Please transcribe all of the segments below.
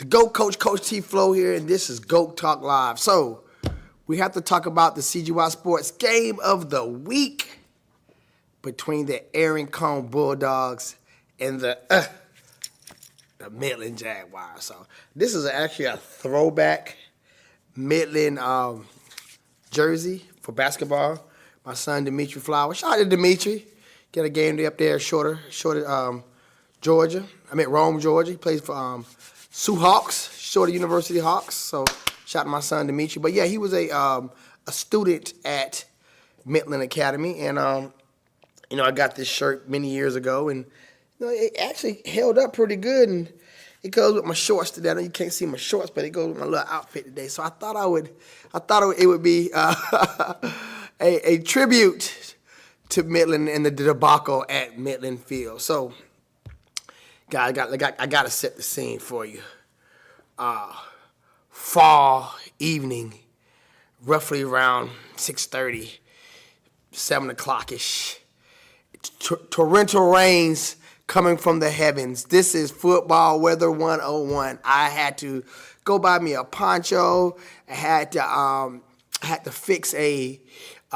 The GOAT Coach, Coach T Flow here, and this is GOAT Talk Live. So, we have to talk about the CGY Sports Game of the Week between the Cohn Bulldogs and the Midland Jaguars. So, this is actually a throwback Midland jersey for basketball. My son, Dimitri Flowers. Shout out to Dimitri. Get a game day up there, shorter, Georgia. Rome, Georgia. He plays for Sioux Hawks, Shorter University Hawks. So shout out to my son Dimitri. But yeah, he was a student at Midland Academy, and I got this shirt many years ago, and it actually held up pretty good, and it goes with my shorts today. I know you can't see my shorts, but it goes with my little outfit today. So I thought it would be a tribute to Midland and the debacle at Midland Field. So, guys, I got to set the scene for you. Fall evening, roughly around 6:30, 7 o'clock-ish. Torrential rains coming from the heavens. This is football weather 101. I had to go buy me a poncho. I had to fix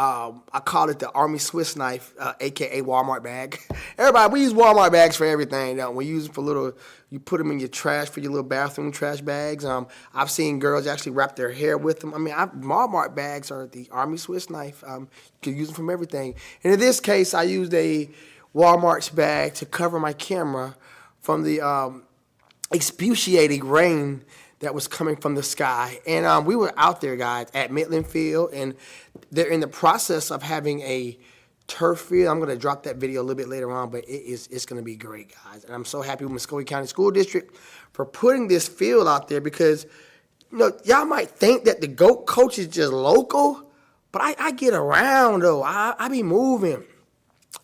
I call it the Army Swiss knife, a.k.a. Walmart bag. Everybody, we use Walmart bags for everything, don't we? Use them for you put them in your trash for your little bathroom trash bags. I've seen girls actually wrap their hair with them. Walmart bags are the Army Swiss knife. You can use them from everything. And in this case, I used a Walmart's bag to cover my camera from the excruciating rain that was coming from the sky. And we were out there, guys, at Midland Field, and they're in the process of having a turf field. I'm going to drop that video a little bit later on, but it's going to be great, guys. And I'm so happy with Muskogee County School District for putting this field out there because, y'all might think that the GOAT coach is just local, but I get around, though. I be moving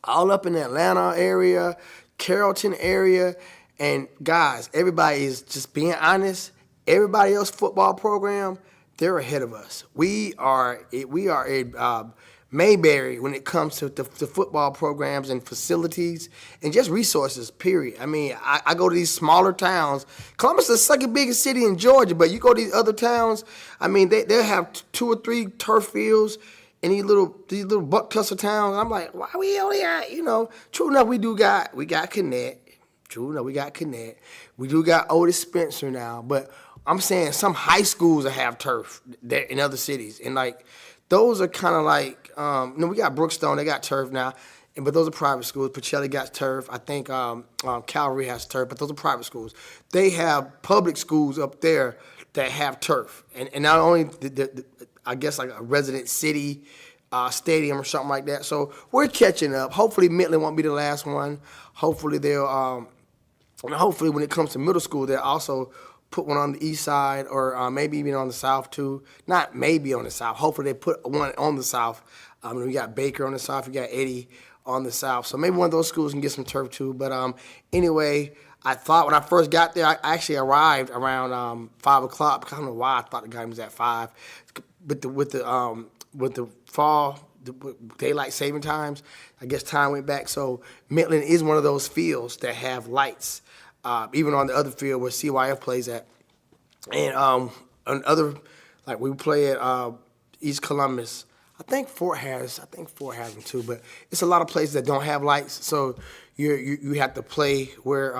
all up in the Atlanta area, Carrollton area, and, guys, everybody is just being honest. Everybody else football program, they're ahead of us. We are a Mayberry when it comes to the football programs and facilities and just resources, period. I go to these smaller towns. Columbus is the second biggest city in Georgia, but you go to these other towns, they'll have 2 or 3 turf fields in these little buck tussle towns. I'm like, why we only at, true enough, we got Connect. True enough, we got Connect. We do got Otis Spencer now, but I'm saying some high schools that have turf in other cities. And, those are kind of like, we got Brookstone, they got turf now. But those are private schools. Pacelli got turf. I think Calvary has turf, but those are private schools. They have public schools up there that have turf. And not only, I guess, like a resident city stadium or something like that. So we're catching up. Hopefully Midland won't be the last one. Hopefully hopefully when it comes to middle school, they'll also put one on the east side or maybe even on the south too. Not maybe on the south. Hopefully they put one on the south. We got Baker on the south. We got Eddie on the south. So maybe one of those schools can get some turf too. But anyway, I thought when I first got there, I actually arrived around 5 o'clock. I don't know why I thought the game was at 5. But with the fall, the daylight saving times, I guess time went back. So Midland is one of those fields that have lights. Even on the other field where CYF plays at. And on other, we play at East Columbus. I think Fort has them too, but it's a lot of places that don't have lights, so you have to play where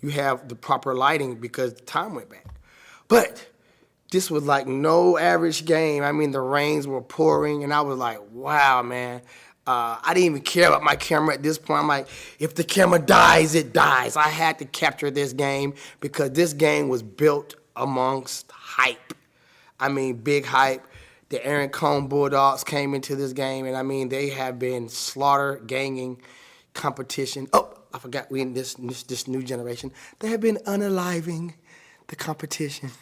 you have the proper lighting because time went back. But this was like no average game. The rains were pouring, and I was like, wow, man. I didn't even care about my camera at this point. I'm like, if the camera dies, it dies. I had to capture this game because this game was built amongst hype. Big hype. The Cohn Bulldogs came into this game, and they have been slaughter, ganging, competition. Oh, I forgot we in this new generation. They have been unaliving the competition.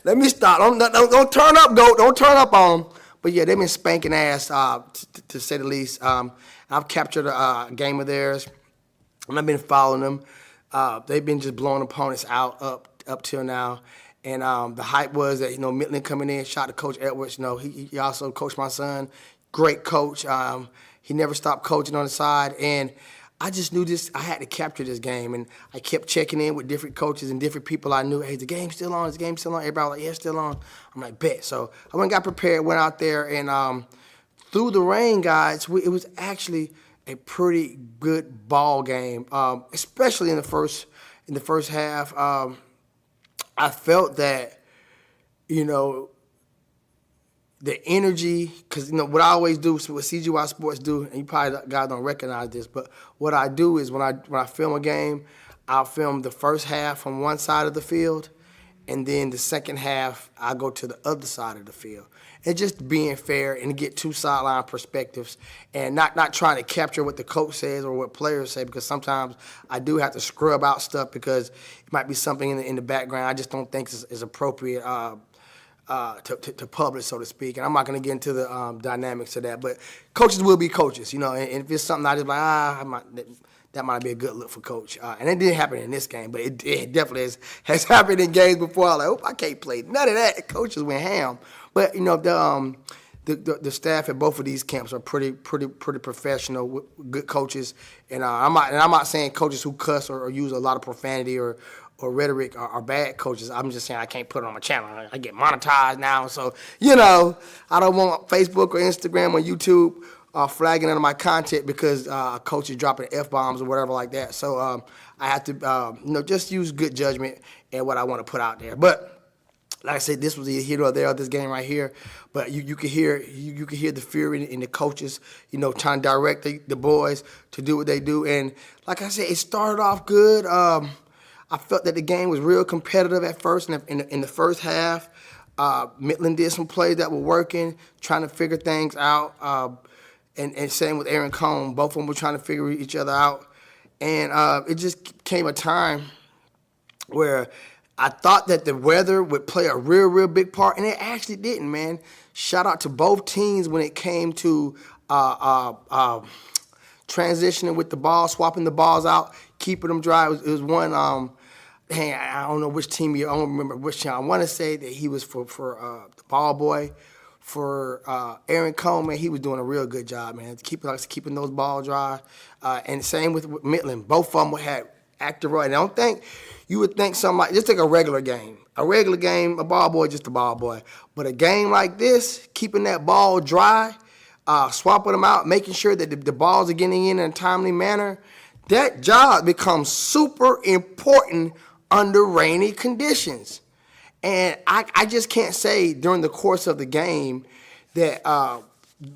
Let me stop. Don't turn up, GOAT. Don't turn up on them. But yeah, they've been spanking ass, to say the least. I've captured a game of theirs, and I've been following them. They've been just blowing opponents out up till now. And the hype was that Midland coming in, shot to Coach Edwards. He also coached my son, great coach. He never stopped coaching on the side, and I just knew this. I had to capture this game, and I kept checking in with different coaches and different people I knew. Hey, the game's still on. Is the game still on? Everybody was like, yeah, it's still on. I'm like, bet. So I went and got prepared, went out there, and through the rain, guys, it was actually a pretty good ball game, especially in the first half. I felt that, you know, the energy, because, you know, what I always do, so what CGY Sports do, and you probably guys don't recognize this, but what I do is when I film a game, I'll film the first half from one side of the field, and then the second half, I go to the other side of the field. And just being fair and get two sideline perspectives and not trying to capture what the coach says or what players say, because sometimes I do have to scrub out stuff because it might be something in the background I just don't think is appropriate to publish, so to speak. And I'm not going to get into the dynamics of that. But coaches will be coaches, you know, and if it's something I just like, that might be a good look for coach. And it didn't happen in this game, but it definitely has happened in games before. I'm like, oh, I can't play none of that. Coaches went ham. But, you know, the staff at both of these camps are pretty professional, good coaches. And I'm not saying coaches who cuss or use a lot of profanity or rhetoric are bad coaches. I'm just saying I can't put it on my channel. I get monetized now. So, you know, I don't want Facebook or Instagram or YouTube flagging under my content because a coach is dropping F-bombs or whatever like that. So I have to, you know, just use good judgment and what I want to put out there. But like I said, this was the hero there of this game right here. But you could hear the fury in the coaches, you know, trying to direct the boys to do what they do. And like I said, it started off good. I felt that the game was real competitive at first. In the first half, Midland did some plays that were working, trying to figure things out. And same with Aaron Cohn. Both of them were trying to figure each other out. And it just came a time where I thought that the weather would play a real big part, and it actually didn't, man. Shout out to both teams when it came to transitioning with the ball, swapping the balls out, keeping them dry. It was one, I don't know which team, I don't remember which team. I want to say that he was for the ball boy. For Aaron Cohn, man, he was doing a real good job, man, keeping those balls dry. And same with Midland. Both of them had active role. And I don't think you would think something like, just take a regular game. A regular game, a ball boy, just a ball boy. But a game like this, keeping that ball dry, swapping them out, making sure that the balls are getting in a timely manner, that job becomes super important under rainy conditions. And I just can't say during the course of the game that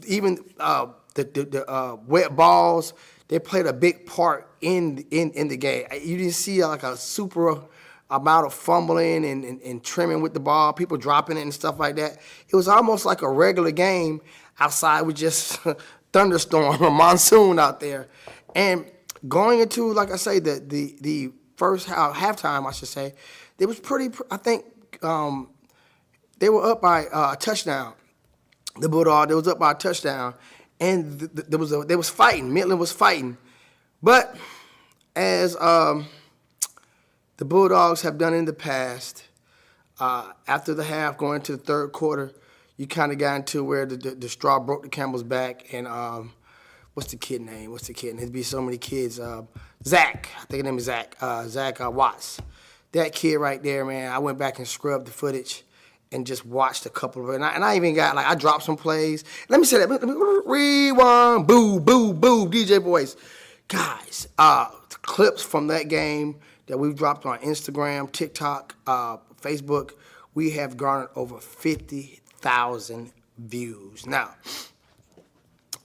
even the wet balls, they played a big part in the game. You didn't see like a super amount of fumbling and trimming with the ball, people dropping it and stuff like that. It was almost like a regular game outside with just thunderstorm or monsoon out there. And going into, like I say, the first halftime, I should say, it was pretty, I think, they were up by a touchdown. The Bulldogs, they was up by a touchdown, and they was fighting. Midland was fighting, but as the Bulldogs have done in the past, after the half, going into the third quarter, you kind of got into where the straw broke the camel's back, and what's the kid name? There'd be so many kids. Zach, I think his name is Zach. Zach Watts. That kid right there, man, I went back and scrubbed the footage and just watched a couple of it. And I even got, like, I dropped some plays. Let me say that. Rewind, boo, boo, boo, DJ Boys. Guys, clips from that game that we've dropped on Instagram, TikTok, Facebook, we have garnered over 50,000 views. Now,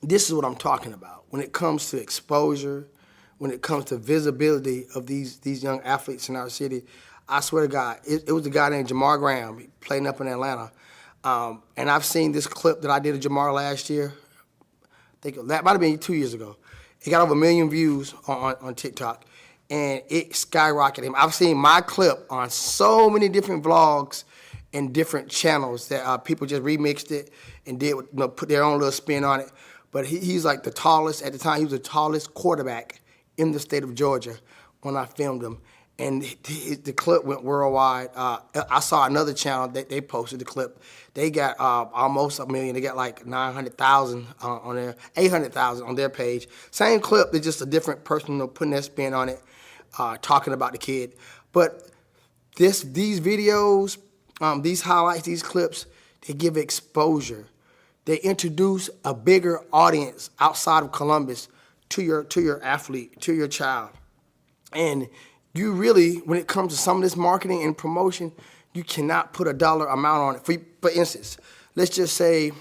this is what I'm talking about. When it comes to exposure, when it comes to visibility of these young athletes in our city, I swear to God, it was a guy named Jamar Graham playing up in Atlanta. And I've seen this clip that I did of Jamar last year. I think that might have been 2 years ago. It got over 1 million views on TikTok, and it skyrocketed him. I've seen my clip on so many different vlogs and different channels that people just remixed it and did, put their own little spin on it. But he's like the tallest, at the time, he was the tallest quarterback in the state of Georgia when I filmed him. and the clip went worldwide. I saw another channel that they posted the clip. They got almost 1 million. They got like 900,000 on their 800,000 on their page. Same clip, it's just a different person putting their spin on it, talking about the kid. But these videos, these highlights, these clips, they give exposure. They introduce a bigger audience outside of Columbus to your athlete, to your child. And you really, when it comes to some of this marketing and promotion, you cannot put a dollar amount on it. For instance, let's just say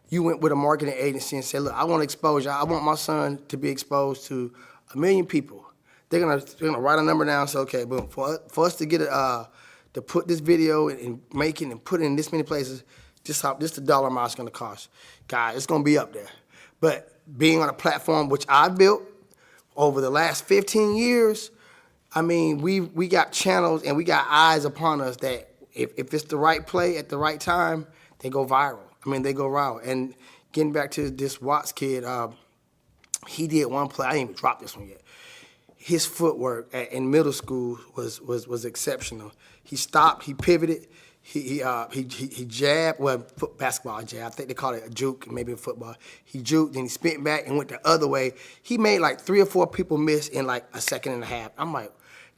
you went with a marketing agency and said, look, I want exposure. I want my son to be exposed to 1 million people. They're gonna write a number down and say, okay, boom, for us to get it, to put this video and make it and put it in this many places, just the dollar amount is gonna cost. Guys, it's gonna be up there. But being on a platform which I built over the last 15 years, I mean, we got channels and we got eyes upon us that if it's the right play at the right time, they go viral. I mean, they go viral. And getting back to this Watts kid, he did one play. I didn't even drop this one yet. His footwork in middle school was exceptional. He stopped, he pivoted, he jabbed, well, basketball jab. I think they call it a juke, maybe in football. He juked, then he spent back and went the other way. He made like 3 or 4 people miss in like a second and a half. I'm like,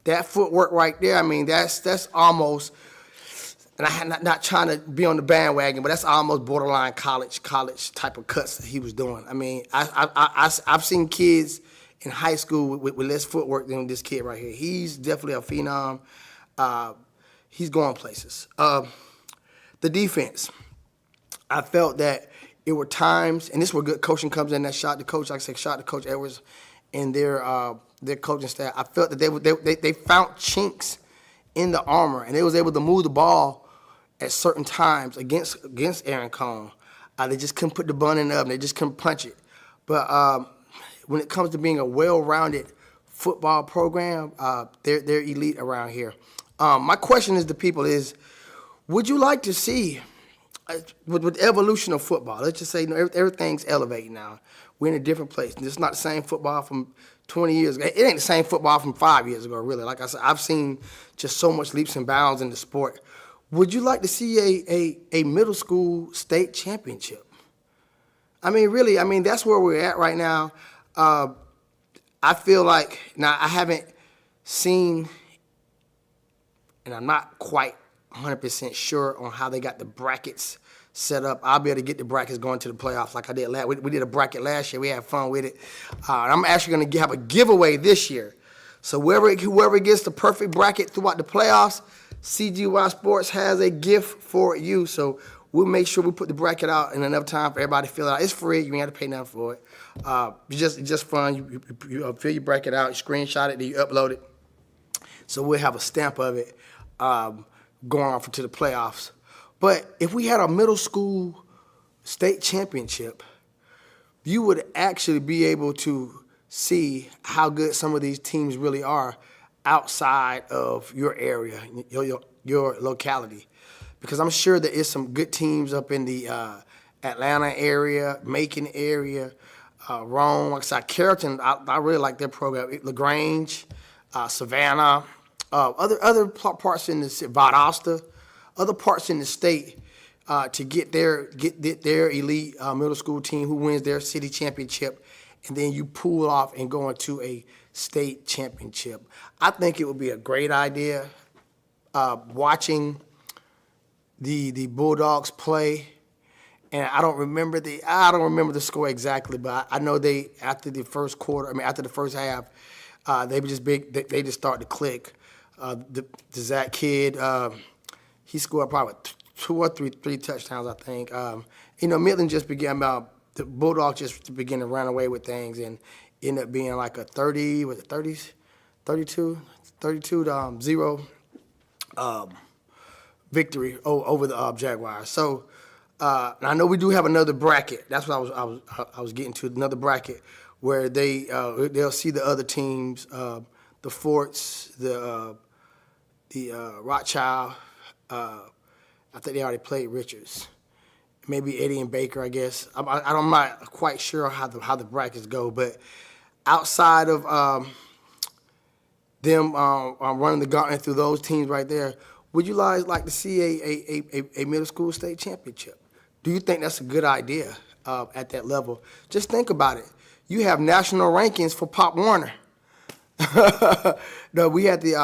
that footwork right there, I mean, that's almost, and I'm not trying to be on the bandwagon, but that's almost borderline college type of cuts that he was doing. I mean, I've seen kids in high school with less footwork than this kid right here. He's definitely a phenom. He's going places. The defense, I felt that it were times, and this is where good coaching comes in. That shot to coach, like I said, shot to Coach Edwards and their coaching staff. I felt that they found chinks in the armor, and they was able to move the ball at certain times against Aaron Cohn. They just couldn't put the bun in the oven. They just couldn't punch it. But when it comes to being a well-rounded football program, they're elite around here. My question is to people is, would you like to see, with the evolution of football, let's just say everything's elevating now. We're in a different place. It's not the same football from 20 years ago. It ain't the same football from 5 years ago, really. Like I said, I've seen just so much leaps and bounds in the sport. Would you like to see a middle school state championship? I mean, really, I mean, that's where we're at right now. I feel like, now I haven't seen, and I'm not quite 100% sure on how they got the brackets set up. I'll be able to get the brackets going to the playoffs like I did last. We did a bracket last year. We had fun with it. I'm actually going to have a giveaway this year. So whoever gets the perfect bracket throughout the playoffs, CGY Sports has a gift for you. So we'll make sure we put the bracket out in enough time for everybody to fill it out. It's free. You ain't have to pay nothing for it. It's just fun. You fill your bracket out, you screenshot it, then you upload it. So we'll have a stamp of it going on to the playoffs. But if we had a middle school state championship, you would actually be able to see how good some of these teams really are outside of your area, your locality. Because I'm sure there is some good teams up in the Atlanta area, Macon area, Rome, like I said, Carrollton. I really like their program. LaGrange, Savannah, other parts in the city, Valdosta, other parts in the state to get their elite middle school team who wins their city championship, and then you pull off and go into a state championship. I think it would be a great idea. Watching the Bulldogs play, and I don't remember the score exactly, but I know after the first half, they just started to click. The Zach kid, he scored probably 2 or 3 touchdowns, I think. Milton just began the Bulldogs just began to run away with things and ended up being like a 32-0 victory over the Jaguars. So I know we do have another bracket. That's what I was getting to, another bracket where they'll see the other teams, the Forts, the Rothschild. I think they already played Richards. Maybe Eddie and Baker, I guess. I'm not quite sure how the brackets go, but outside of them running the gauntlet through those teams right there. Would you guys like to see a middle school state championship? Do you think that's a good idea at that level? Just think about it. You have national rankings for Pop Warner. No, we had the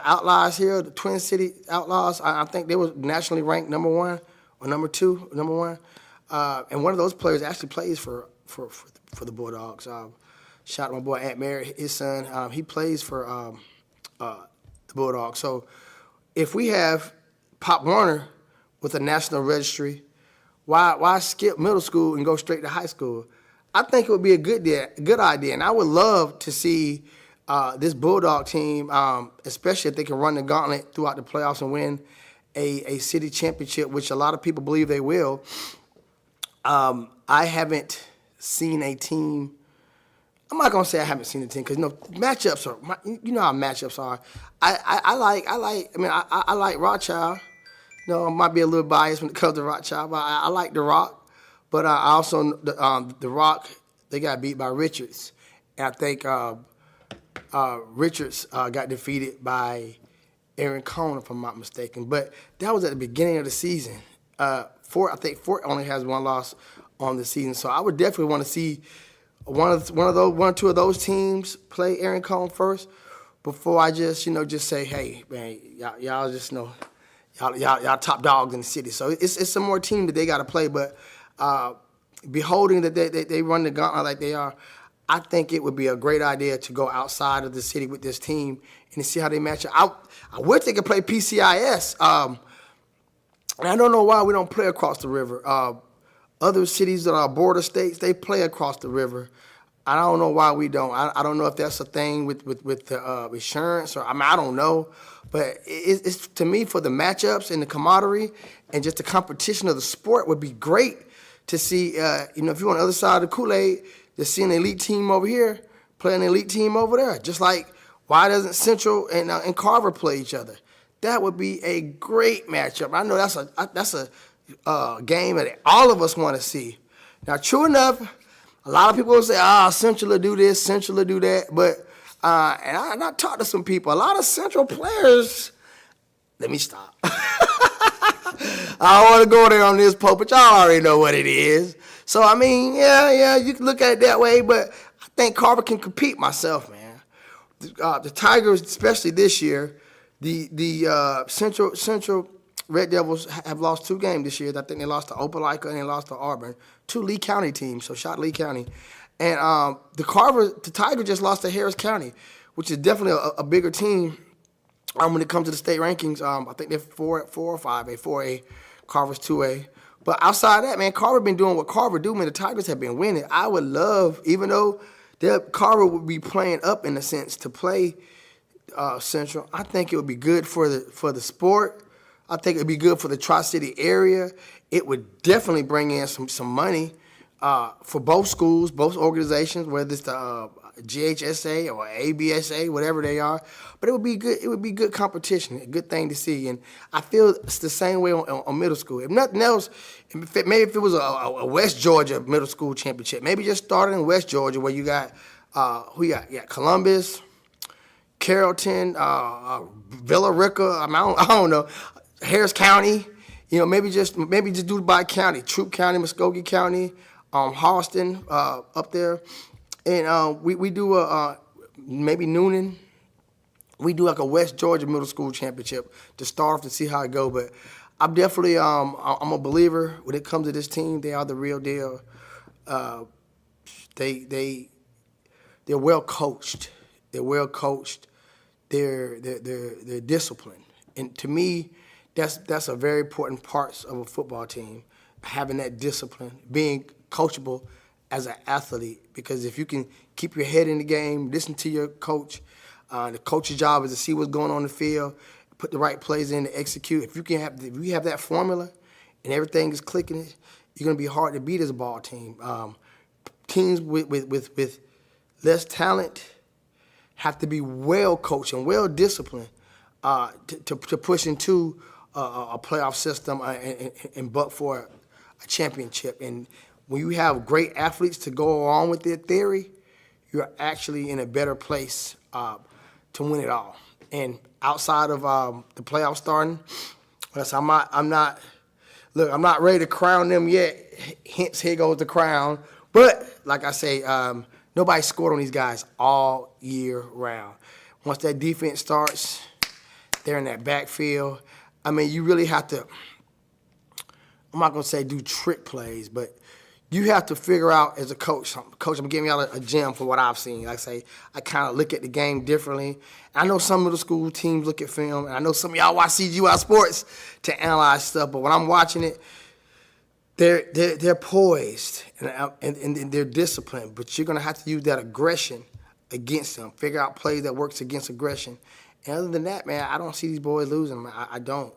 Outlaws here, the Twin City Outlaws. I think they were nationally ranked number one or number two, number one. And one of those players actually plays for the Bulldogs. Shout out to my boy Aunt Mary, his son. He plays for the Bulldogs. So if we have Pop Warner with a national registry, why skip middle school and go straight to high school? I think it would be a good idea, and I would love to see this Bulldog team, especially if they can run the gauntlet throughout the playoffs and win a city championship, which a lot of people believe they will. I haven't seen a team. I'm not gonna say I haven't seen a team because matchups are. You know how matchups are. I like Rothschild. I might be a little biased when it comes to Rothschild, but I like the Rock. But I also the Rock, they got beat by Richards, and I think Richards got defeated by Aaron Cohn, if I'm not mistaken. But that was at the beginning of the season. Fort only has one loss on the season, so I would definitely want to see one or two of those teams play Aaron Cohn first before I just say, hey man, y'all just y'all top dogs in the city. So it's some more team that they got to play, but beholding that they run the gauntlet like they are, I think it would be a great idea to go outside of the city with this team and to see how they match up. I wish they could play PCIS. And I don't know why we don't play across the river. Other cities that are border states, they play across the river. I don't know why we don't. I don't know if that's a thing with the insurance or I don't know. But it's to me, for the matchups and the camaraderie and just the competition of the sport would be great to see. If you're on the other side of the Kool-Aid, to see an elite team over here play an elite team over there. Just like why doesn't Central and Carver play each other? That would be a great matchup. I know that's a game that all of us want to see. Now, true enough, a lot of people will say, Central will do this, Central will do that. But, and I talked to some people, a lot of Central players, let me stop. I don't want to go there on this post, but y'all already know what it is. So, I mean, yeah, you can look at it that way, but I think Carver can compete myself, man. The Tigers, especially this year, the Central Red Devils have lost 2 games this year. I think they lost to Opelika and they lost to Auburn, 2 Lee County teams, so shout Lee County. And the Tigers just lost to Harris County, which is definitely a bigger team when it comes to the state rankings. I think they're 4 or 5A, 4A, Carver's 2A. But outside of that, man, Carver been doing what Carver do, man. The Tigers have been winning. I would love, even though Carver would be playing up in a sense to play Central, I think it would be good for the sport. I think it would be good for the Tri-City area. It would definitely bring in some money for both schools, both organizations, whether it's the GHSA or ABSA, whatever they are. But it would be good. It would be good competition, a good thing to see. And I feel it's the same way on middle school. If nothing else, maybe if it was a West Georgia middle school championship, maybe just starting in West Georgia where you got who you got? You got Columbus, Carrollton, Villa Rica. I don't know. Harris County, maybe just do it by county. Troup County, Muskogee County, Halston up there, and we do maybe Noonan. We do like a West Georgia middle school championship to start off to see how it go. But I'm definitely I'm a believer when it comes to this team. They are the real deal. They're well coached. They're well coached. They're disciplined, and to me, that's a very important part of a football team, having that discipline, being coachable as an athlete. Because if you can keep your head in the game, listen to your coach, the coach's job is to see what's going on in the field, put the right plays in to execute. If you have that formula and everything is clicking, you're going to be hard to beat as a ball team. Teams with less talent have to be well coached and well disciplined to push into a playoff system and buck for a championship. And when you have great athletes to go along with their theory, you're actually in a better place to win it all. And outside of the playoffs starting, I'm not ready to crown them yet. Hence, here goes the crown. But like I say, nobody scored on these guys all year round. Once that defense starts, they're in that backfield. I mean, you really have to, I'm not going to say do trick plays, but you have to figure out as a coach, I'm giving y'all a gem for what I've seen. Like I say, I kind of look at the game differently. I know some middle school teams look at film, and I know some of y'all watch CGY Sports to analyze stuff, but when I'm watching it, they're poised and they're disciplined, but you're going to have to use that aggression against them, figure out plays that works against aggression. And other than that, man, I don't see these boys losing. I don't.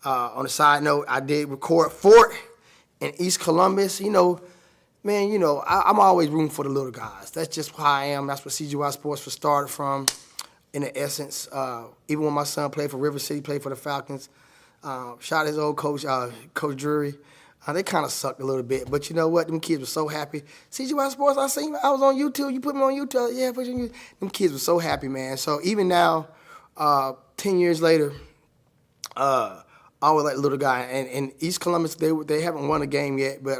On a side note, I did record Fort in East Columbus. I'm always rooting for the little guys. That's just how I am. That's what CGY Sports was started from, in the essence. Even when my son played for River City, played for the Falcons, shot his old coach, Coach Drury. They kind of sucked a little bit, but you know what? Them kids were so happy. CGY Sports, I was on YouTube. You put me on YouTube. Yeah, put you on YouTube. Them kids were so happy, man. So even now, 10 years later, I always like the little guy. And in East Columbus, they haven't won a game yet, but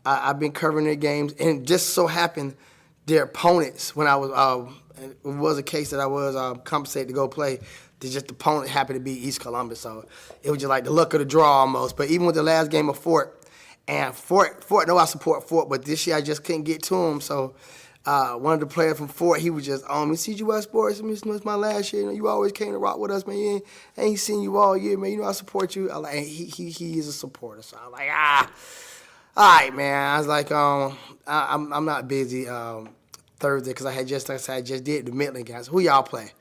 I've been covering their games. And just so happened, their opponents, when I was, it was a case that I was compensated to go play, the opponent happened to be East Columbus. So it was just like the luck of the draw almost. But even with the last game of Fort, and Fort, no, I support Fort, but this year I just couldn't get to him. So one of the players from Fort, he was just on me. CGY Sports, it's my last year. You always came to rock with us, man. I ain't seen you all year, man. I support you. And he is a supporter. So I'm like, all right, man. I was like, I'm not busy Thursday because I just did the Midland guys. Who y'all play?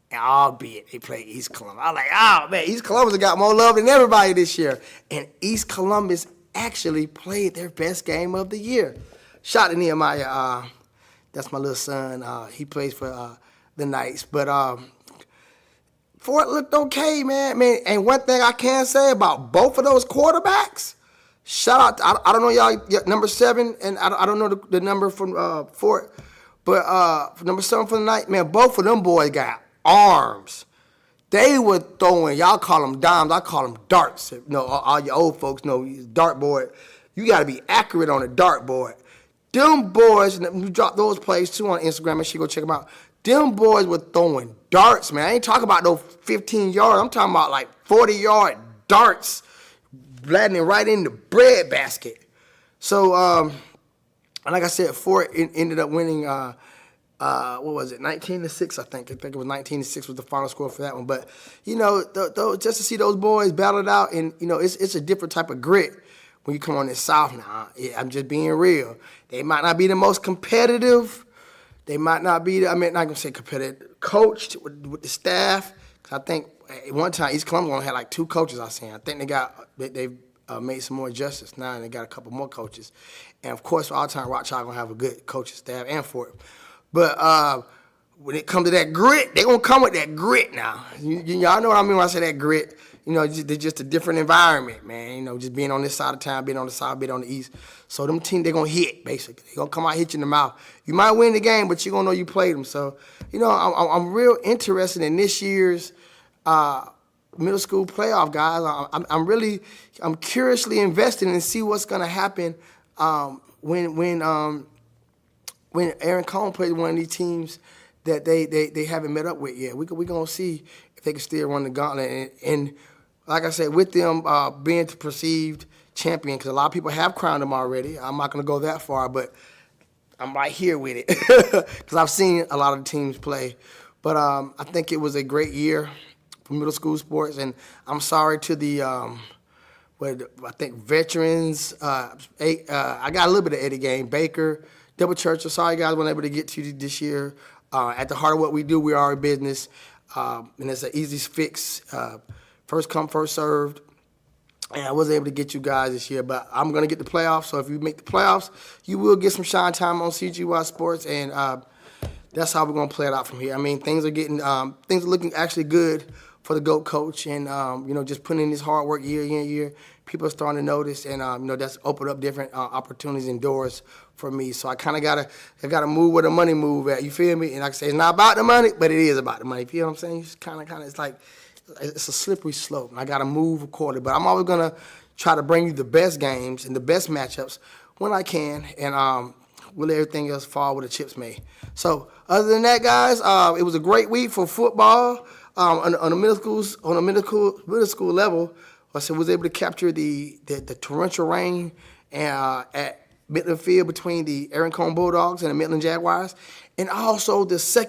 And albeit they play East Columbus. I was like, oh, man, East Columbus got more love than everybody this year. And East Columbus actually played their best game of the year. Shout to Nehemiah. That's my little son. He plays for the Knights. But Fort looked okay, man. And one thing I can say about both of those quarterbacks, shout out. I don't know y'all number 7, and I don't know the number from Fort, but number 7 for the Knights, man, both of them boys got arms. They were throwing, y'all call them dimes, I call them darts. All your old folks know dartboard. You got to be accurate on a dartboard. Them boys, and we drop those plays too on Instagram, and she go check them out. Them boys were throwing darts, man. I ain't talking about no 15 yards. I'm talking about like 40-yard darts, landing right in the bread basket. So, like I said, Fort ended up winning. What was it? 19-6, I think. I think it was 19-6 was the final score for that one. But just to see those boys battle it out, and it's a different type of grit when you come on this South now. I'm just being real. They might not be the most competitive. They might not be, not going to say competitive, coached with the staff. Cause I think at one time East Columbus only had like 2 coaches I seen. I think they've made some more adjustments now, and they got a couple more coaches. And of course, all time Rothschild going to have a good coaching staff and Fort. But when it comes to that grit, they're going to come with that grit now. Y'all know what I mean when I say that grit. They're just a different environment, man. Just being on this side of town, being on the south, being on the east. So them teams, they're going to hit, basically. They're going to come out, hit you in the mouth. You might win the game, but you're going to know you played them. So, I'm real interested in this year's middle school playoff, guys. I'm curiously invested in see what's going to happen when Aaron Cohn plays one of these teams that they haven't met up with yet. We're going to see if they can still run the gauntlet. And like I said, with them being the perceived champion, because a lot of people have crowned them already. I'm not going to go that far, but I'm right here with it because I've seen a lot of the teams play. But I think it was a great year for middle school sports, and I'm sorry to the I think veterans. I got a little bit of Eddie Game, Baker, Double Church. I'm sorry, guys, weren't able to get to you this year. At the heart of what we do, we are a business, and it's an easy fix. First come, first served. And I wasn't able to get you guys this year, but I'm going to get the playoffs. So if you make the playoffs, you will get some shine time on CGY Sports, and that's how we're going to play it out from here. Things are looking actually good for the GOAT coach, and just putting in this hard work year in, year. People are starting to notice, and that's opened up different opportunities and doors for me. So I kind of gotta move where the money move at. You feel me? And like I say, it's not about the money, but it is about the money. You feel what I'm saying? It's kind of, it's like it's a slippery slope. And I gotta move accordingly. But I'm always gonna try to bring you the best games and the best matchups when I can, and will everything else fall where the chips may. So other than that, guys, it was a great week for football on the middle school level. I said was able to capture the torrential rain at Midland Field between the Aaron Cohn Bulldogs and the Midland Jaguars, and also the second